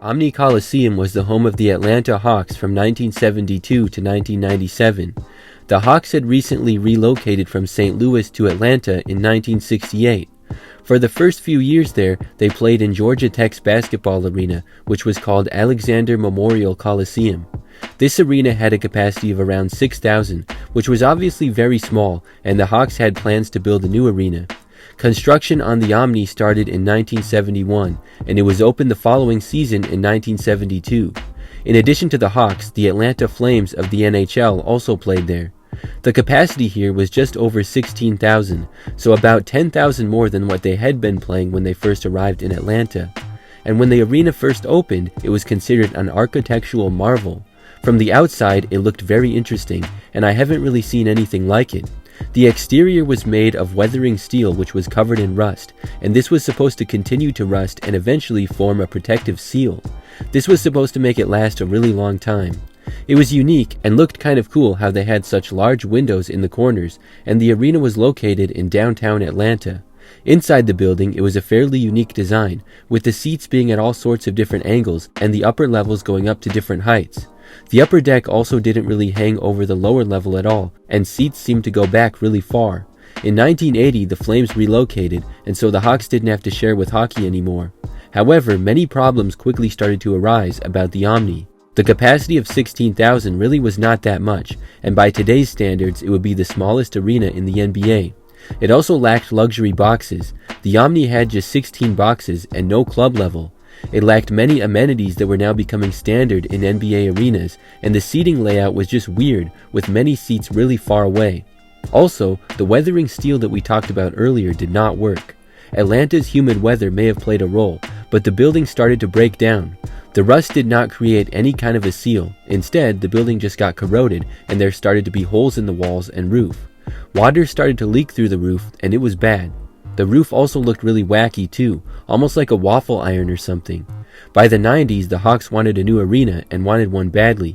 Omni Coliseum was the home of the Atlanta Hawks from 1972 to 1997. The Hawks had recently relocated from St. Louis to Atlanta in 1968. For the first few years there, they played in Georgia Tech's basketball arena, which was called Alexander Memorial Coliseum. This arena had a capacity of around 6,000, which was obviously very small, and the Hawks had plans to build a new arena. Construction on the Omni started in 1971, and it was opened the following season in 1972. In addition to the Hawks, the Atlanta Flames of the NHL also played there. The capacity here was just over 16,000, so about 10,000 more than what they had been playing when they first arrived in Atlanta. And when the arena first opened, it was considered an architectural marvel. From the outside, it looked very interesting, and I haven't really seen anything like it. The exterior was made of weathering steel which was covered in rust, and this was supposed to continue to rust and eventually form a protective seal. This was supposed to make it last a really long time. It was unique and looked kind of cool how they had such large windows in the corners, and the arena was located in downtown Atlanta. Inside the building, it was a fairly unique design, with the seats being at all sorts of different angles and the upper levels going up to different heights. The upper deck also didn't really hang over the lower level at all, and seats seemed to go back really far. In 1980, the Flames relocated, and so the Hawks didn't have to share with hockey anymore. However, many problems quickly started to arise about the Omni. The capacity of 16,000 really was not that much, and by today's standards, it would be the smallest arena in the NBA. It also lacked luxury boxes. The Omni had just 16 boxes and no club level. It lacked many amenities that were now becoming standard in NBA arenas, and the seating layout was just weird, with many seats really far away. Also, the weathering steel that we talked about earlier did not work. Atlanta's humid weather may have played a role, but the building started to break down. The rust did not create any kind of a seal. Instead, the building just got corroded, and there started to be holes in the walls and roof. Water started to leak through the roof, and it was bad. The roof also looked really wacky too, almost like a waffle iron or something. By the 90s, the Hawks wanted a new arena and wanted one badly.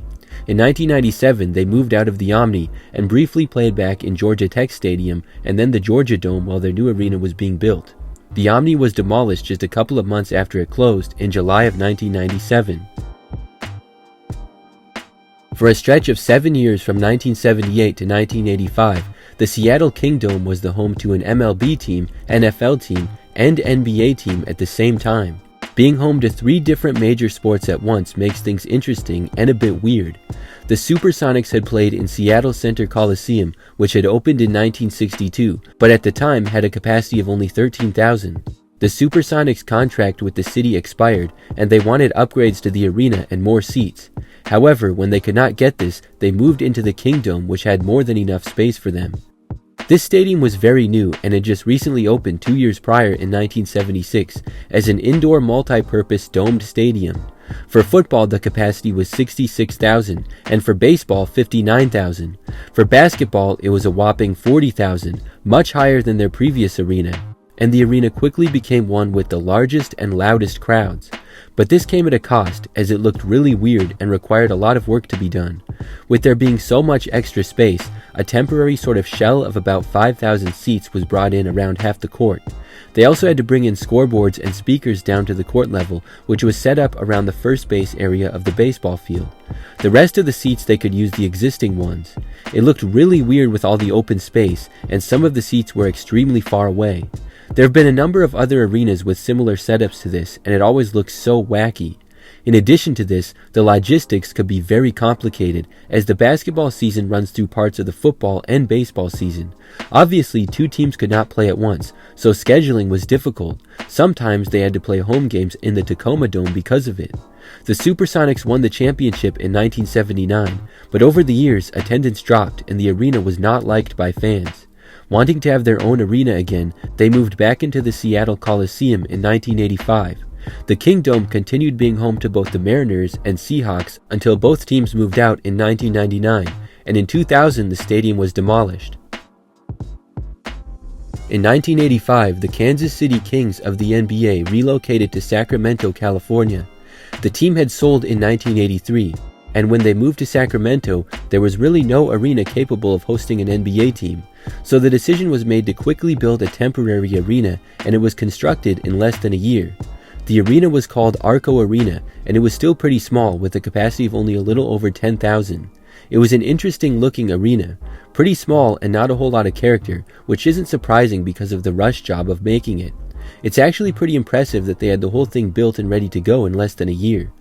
In 1997, they moved out of the Omni and briefly played back in Georgia Tech Stadium and then the Georgia Dome while their new arena was being built. The Omni was demolished just a couple of months after it closed in July of 1997. For a stretch of 7 years from 1978 to 1985, the Seattle Kingdome was the home to an MLB team, NFL team, and NBA team at the same time. Being home to 3 different major sports at once makes things interesting and a bit weird. The Supersonics had played in Seattle Center Coliseum, which had opened in 1962, but at the time had a capacity of only 13,000. The Supersonics' contract with the city expired, and they wanted upgrades to the arena and more seats. However, when they could not get this, they moved into the Kingdome, which had more than enough space for them. This stadium was very new and had just recently opened 2 years prior in 1976 as an indoor multi-purpose domed stadium. For football, the capacity was 66,000, and for baseball, 59,000. For basketball, it was a whopping 40,000, much higher than their previous arena. And the arena quickly became one with the largest and loudest crowds. But this came at a cost, as it looked really weird and required a lot of work to be done. With there being so much extra space, a temporary sort of shell of about 5,000 seats was brought in around half the court. They also had to bring in scoreboards and speakers down to the court level, which was set up around the first base area of the baseball field. The rest of the seats they could use the existing ones. It looked really weird with all the open space, and some of the seats were extremely far away. There have been a number of other arenas with similar setups to this, and it always looks so wacky. In addition to this, the logistics could be very complicated, as the basketball season runs through parts of the football and baseball season. Obviously, 2 teams could not play at once, so scheduling was difficult. Sometimes they had to play home games in the Tacoma Dome because of it. The Supersonics won the championship in 1979, but over the years, attendance dropped and the arena was not liked by fans. Wanting to have their own arena again, they moved back into the Seattle Coliseum in 1985. The Kingdome continued being home to both the Mariners and Seahawks until both teams moved out in 1999, and in 2000 the stadium was demolished. In 1985, the Kansas City Kings of the NBA relocated to Sacramento, California. The team had sold in 1983, and when they moved to Sacramento, there was really no arena capable of hosting an NBA team, so the decision was made to quickly build a temporary arena, and it was constructed in less than a year. The arena was called Arco Arena, and it was still pretty small with a capacity of only a little over 10,000. It was an interesting looking arena, pretty small and not a whole lot of character, which isn't surprising because of the rush job of making it. It's actually pretty impressive that they had the whole thing built and ready to go in less than a year.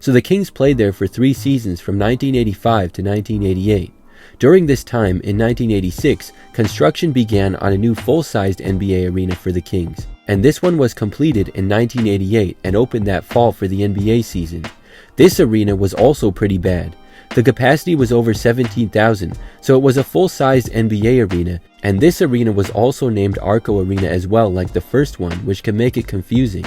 So the Kings played there for 3 seasons from 1985 to 1988. During this time, in 1986, construction began on a new full-sized NBA arena for the Kings, and this one was completed in 1988 and opened that fall for the NBA season. This arena was also pretty bad. The capacity was over 17,000, so it was a full-sized NBA arena, and this arena was also named Arco Arena as well, like the first one, which can make it confusing.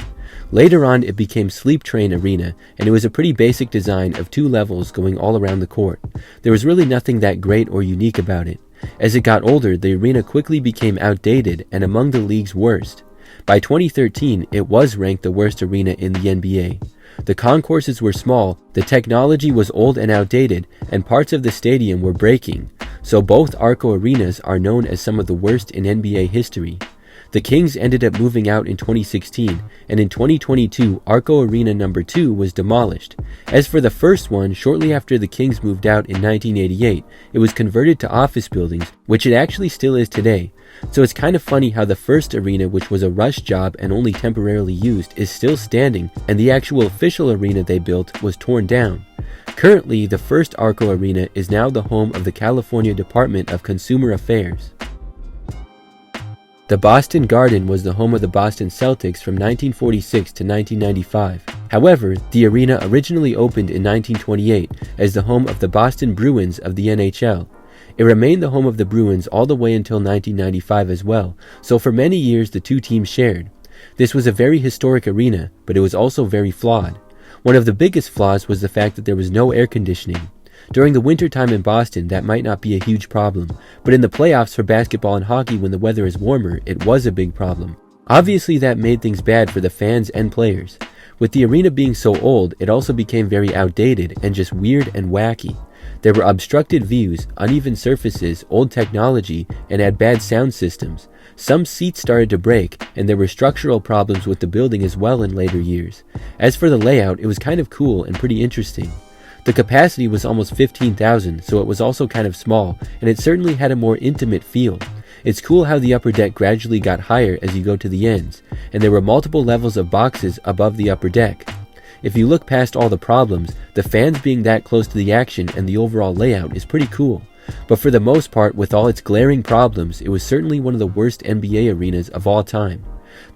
Later on, it became Sleep Train Arena, and it was a pretty basic design of 2 levels going all around the court. There was really nothing that great or unique about it. As it got older, the arena quickly became outdated and among the league's worst. By 2013, it was ranked the worst arena in the NBA. The concourses were small, the technology was old and outdated, and parts of the stadium were breaking, so both Arco Arenas are known as some of the worst in NBA history. The Kings ended up moving out in 2016, and in 2022, Arco Arena No. 2 was demolished. As for the first one, shortly after the Kings moved out in 1988, it was converted to office buildings, which it actually still is today. So it's kind of funny how the first arena, which was a rush job and only temporarily used, is still standing, and the actual official arena they built was torn down. Currently, the first Arco Arena is now the home of the California Department of Consumer Affairs. The Boston Garden was the home of the Boston Celtics from 1946 to 1995. However, the arena originally opened in 1928 as the home of the Boston Bruins of the NHL. It remained the home of the Bruins all the way until 1995 as well, so for many years the two teams shared. This was a very historic arena, but it was also very flawed. One of the biggest flaws was the fact that there was no air conditioning. During the winter time in Boston, that might not be a huge problem, but in the playoffs for basketball and hockey when the weather is warmer, it was a big problem. Obviously that made things bad for the fans and players. With the arena being so old, it also became very outdated and just weird and wacky. There were obstructed views, uneven surfaces, old technology, and had bad sound systems. Some seats started to break, and there were structural problems with the building as well in later years. As for the layout, it was kind of cool and pretty interesting. The capacity was almost 15,000, so it was also kind of small, and it certainly had a more intimate feel. It's cool how the upper deck gradually got higher as you go to the ends, and there were multiple levels of boxes above the upper deck. If you look past all the problems, the fans being that close to the action and the overall layout is pretty cool. But for the most part, with all its glaring problems, it was certainly one of the worst NBA arenas of all time.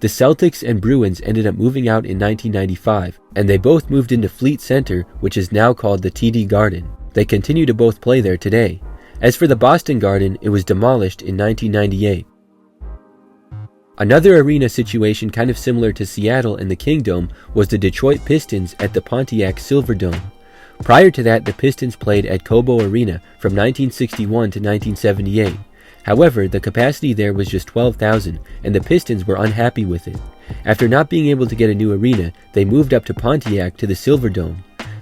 The Celtics and Bruins ended up moving out in 1995, and they both moved into Fleet Center, which is now called the TD Garden. They continue to both play there today. As for the Boston Garden, it was demolished in 1998. Another arena situation kind of similar to Seattle and the Kingdome was the Detroit Pistons at the Pontiac Silverdome. Prior to that, the Pistons played at Cobo Arena from 1961 to 1978. However, the capacity there was just 12,000, and the Pistons were unhappy with it. After not being able to get a new arena, they moved up to Pontiac to the Silverdome.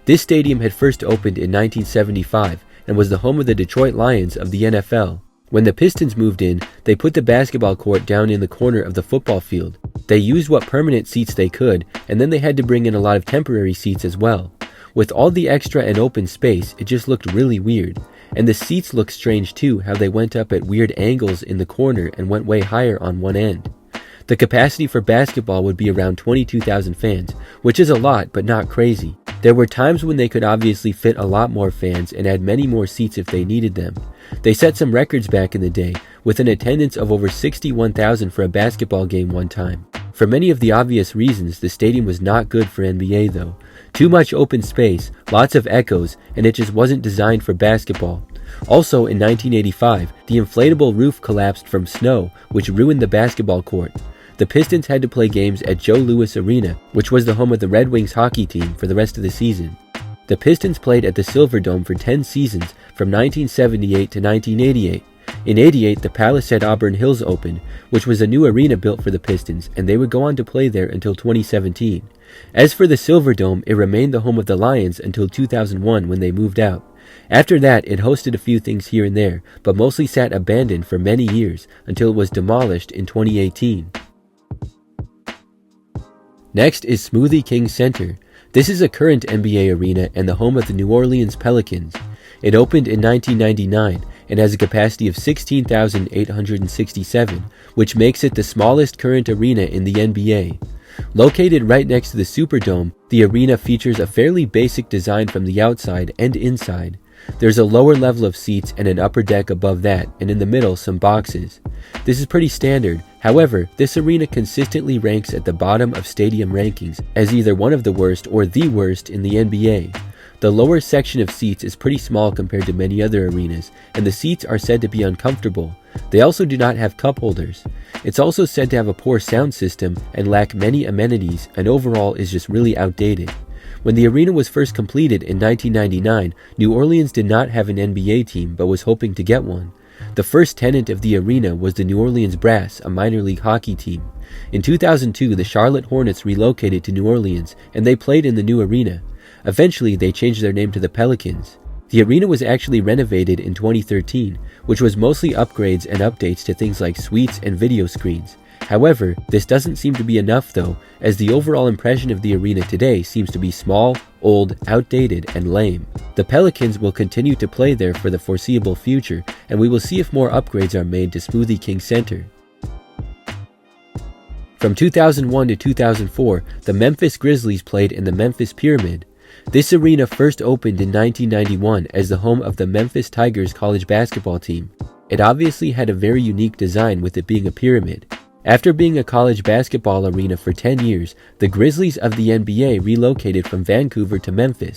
This stadium had first opened in 1975 and was the home of the Detroit Lions of the NFL. When the Pistons moved in, they put the basketball court down in the corner of the football field. They used what permanent seats they could, and then they had to bring in a lot of temporary seats as well. With all the extra and open space, it just looked really weird. And the seats looked strange too, how they went up at weird angles in the corner and went way higher on one end. The capacity for basketball would be around 22,000 fans, which is a lot but not crazy. There were times when they could obviously fit a lot more fans and add many more seats if they needed them. They set some records back in the day, with an attendance of over 61,000 for a basketball game one time. For many of the obvious reasons, the stadium was not good for NBA though. Too much open space, lots of echoes, and it just wasn't designed for basketball. Also in 1985, the inflatable roof collapsed from snow, which ruined the basketball court. The Pistons had to play games at Joe Louis Arena, which was the home of the Red Wings hockey team, for the rest of the season. The Pistons played at the Silverdome for 10 seasons, from 1978 to 1988. In '88, the Palace at Auburn Hills opened, which was a new arena built for the Pistons, and they would go on to play there until 2017. As for the Silverdome, it remained the home of the Lions until 2001 when they moved out. After that, it hosted a few things here and there, but mostly sat abandoned for many years until it was demolished in 2018. Next is Smoothie King Center. This is a current NBA arena and the home of the New Orleans Pelicans. It opened in 1999 and has a capacity of 16,867, which makes it the smallest current arena in the NBA. Located right next to the Superdome, the arena features a fairly basic design from the outside and inside. There's a lower level of seats and an upper deck above that, and in the middle some boxes. This is pretty standard. However, this arena consistently ranks at the bottom of stadium rankings as either one of the worst or the worst in the NBA. The lower section of seats is pretty small compared to many other arenas, and the seats are said to be uncomfortable. They also do not have cup holders. It's also said to have a poor sound system and lack many amenities, and overall is just really outdated. When the arena was first completed in 1999, New Orleans did not have an NBA team but was hoping to get one. The first tenant of the arena was the New Orleans Brass, a minor league hockey team. In 2002, the Charlotte Hornets relocated to New Orleans, and they played in the new arena. Eventually, they changed their name to the Pelicans. The arena was actually renovated in 2013, which was mostly upgrades and updates to things like suites and video screens. However, this doesn't seem to be enough though, as the overall impression of the arena today seems to be small, old, outdated, and lame. The Pelicans will continue to play there for the foreseeable future, and we will see if more upgrades are made to Smoothie King Center. From 2001 to 2004, the Memphis Grizzlies played in the Memphis Pyramid. This arena first opened in 1991 as the home of the Memphis Tigers college basketball team. It obviously had a very unique design with it being a pyramid. After being a college basketball arena for 10 years, the Grizzlies of the NBA relocated from Vancouver to Memphis.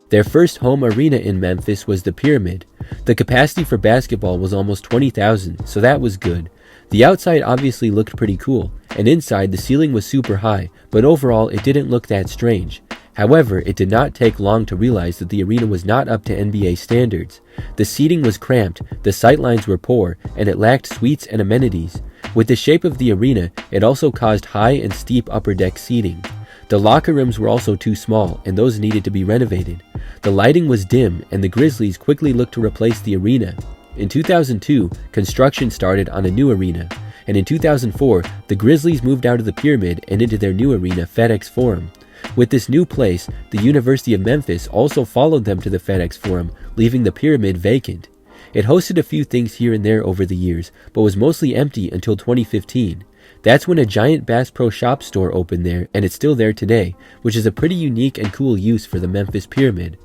Their first home arena in Memphis was the Pyramid. The capacity for basketball was almost 20,000, so that was good. The outside obviously looked pretty cool, and inside the ceiling was super high, but overall it didn't look that strange. However, it did not take long to realize that the arena was not up to NBA standards. The seating was cramped, the sightlines were poor, and it lacked suites and amenities. With the shape of the arena, it also caused high and steep upper deck seating. The locker rooms were also too small, and those needed to be renovated. The lighting was dim, and the Grizzlies quickly looked to replace the arena. In 2002, construction started on a new arena, and in 2004, the Grizzlies moved out of the Pyramid and into their new arena, FedEx Forum. With this new place, the University of Memphis also followed them to the FedEx Forum, leaving the Pyramid vacant. It hosted a few things here and there over the years, but was mostly empty until 2015. That's when a giant Bass Pro Shop store opened there, and it's still there today, which is a pretty unique and cool use for the Memphis Pyramid.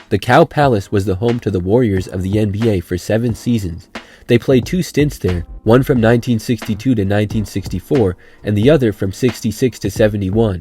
The Cow Palace was the home to the Warriors of the NBA for 7 seasons. They played 2 stints there, one from 1962 to 1964, and the other from 66 to 71.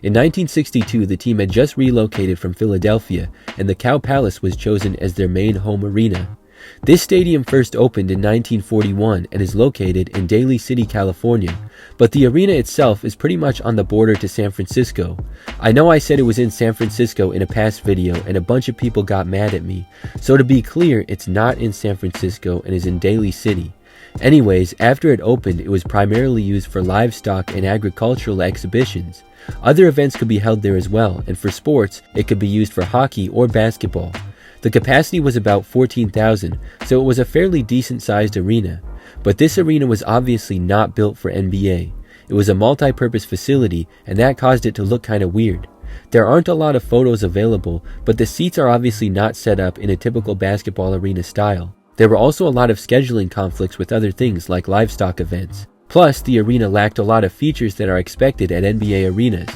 In 1962, the team had just relocated from Philadelphia, and the Cow Palace was chosen as their main home arena. This stadium first opened in 1941 and is located in Daly City, California, but the arena itself is pretty much on the border to San Francisco. I know I said it was in San Francisco in a past video and a bunch of people got mad at me, so to be clear, it's not in San Francisco and is in Daly City. Anyways, after it opened, it was primarily used for livestock and agricultural exhibitions. Other events could be held there as well, and for sports, it could be used for hockey or basketball. The capacity was about 14,000, so it was a fairly decent-sized arena. But this arena was obviously not built for NBA. It was a multi-purpose facility, and that caused it to look kinda weird. There aren't a lot of photos available, but the seats are obviously not set up in a typical basketball arena style. There were also a lot of scheduling conflicts with other things like livestock events. Plus, the arena lacked a lot of features that are expected at NBA arenas.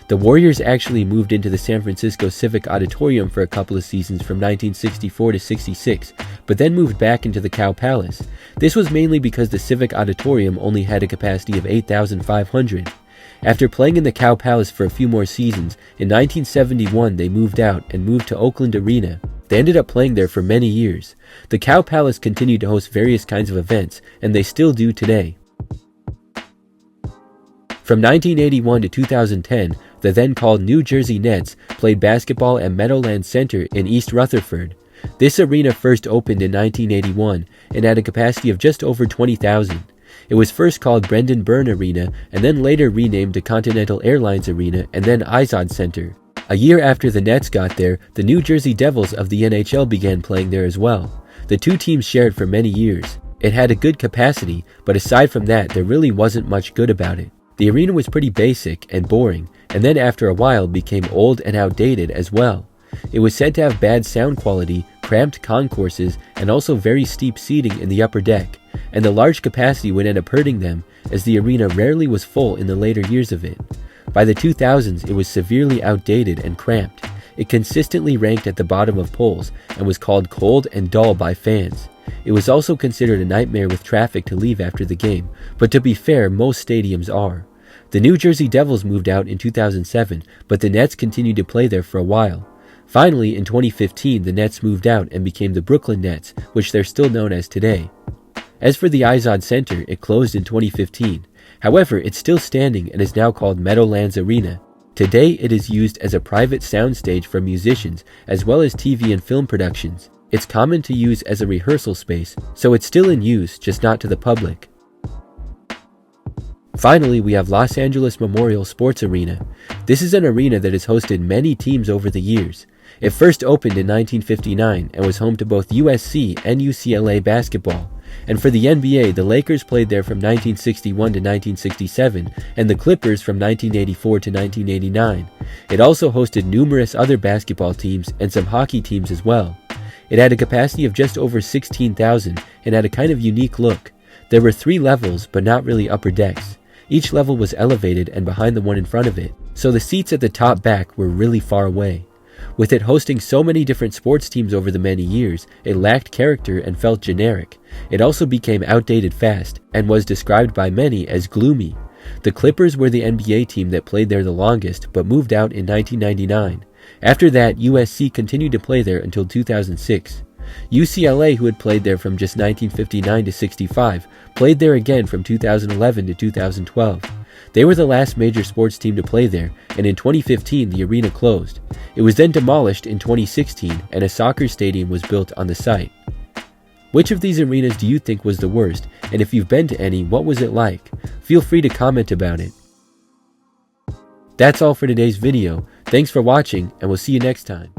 The Warriors actually moved into the San Francisco Civic Auditorium for a couple of seasons from 1964 to 66, but then moved back into the Cow Palace. This was mainly because the Civic Auditorium only had a capacity of 8,500. After playing in the Cow Palace for a few more seasons, in 1971 they moved out and moved to Oakland Arena. They ended up playing there for many years. The Cow Palace continued to host various kinds of events, and they still do today. From 1981 to 2010, the then called New Jersey Nets played basketball at Meadowlands Center in East Rutherford. This arena first opened in 1981 and had a capacity of just over 20,000. It was first called Brendan Byrne Arena and then later renamed to Continental Airlines Arena and then Izod Center. A year after the Nets got there, the New Jersey Devils of the NHL began playing there as well. The two teams shared for many years. It had a good capacity, but aside from that, there really wasn't much good about it. The arena was pretty basic and boring, and then after a while became old and outdated as well. It was said to have bad sound quality, cramped concourses, and also very steep seating in the upper deck, and the large capacity would end up hurting them, as the arena rarely was full in the later years of it. By the 2000s, it was severely outdated and cramped. It consistently ranked at the bottom of polls and was called cold and dull by fans. It was also considered a nightmare with traffic to leave after the game, but to be fair, most stadiums are. The New Jersey Devils moved out in 2007, but the Nets continued to play there for a while. Finally, in 2015, the Nets moved out and became the Brooklyn Nets, which they're still known as today. As for the Izod Center, it closed in 2015. However, it's still standing and is now called Meadowlands Arena. Today, it is used as a private soundstage for musicians, as well as TV and film productions. It's common to use as a rehearsal space, so it's still in use, just not to the public. Finally, we have Los Angeles Memorial Sports Arena. This is an arena that has hosted many teams over the years. It first opened in 1959 and was home to both USC and UCLA basketball. And for the NBA, the Lakers played there from 1961 to 1967, and the Clippers from 1984 to 1989. It also hosted numerous other basketball teams and some hockey teams as well. It had a capacity of just over 16,000 and had a kind of unique look. There were 3 levels, but not really upper decks. Each level was elevated and behind the one in front of it, so the seats at the top back were really far away. With it hosting so many different sports teams over the many years, it lacked character and felt generic. It also became outdated fast, and was described by many as gloomy. The Clippers were the NBA team that played there the longest, but moved out in 1999. After that, USC continued to play there until 2006. UCLA, who had played there from just 1959 to 65, played there again from 2011 to 2012. They were the last major sports team to play there, and in 2015 the arena closed. It was then demolished in 2016, and a soccer stadium was built on the site. Which of these arenas do you think was the worst, and if you've been to any, what was it like? Feel free to comment about it. That's all for today's video. Thanks for watching, and we'll see you next time.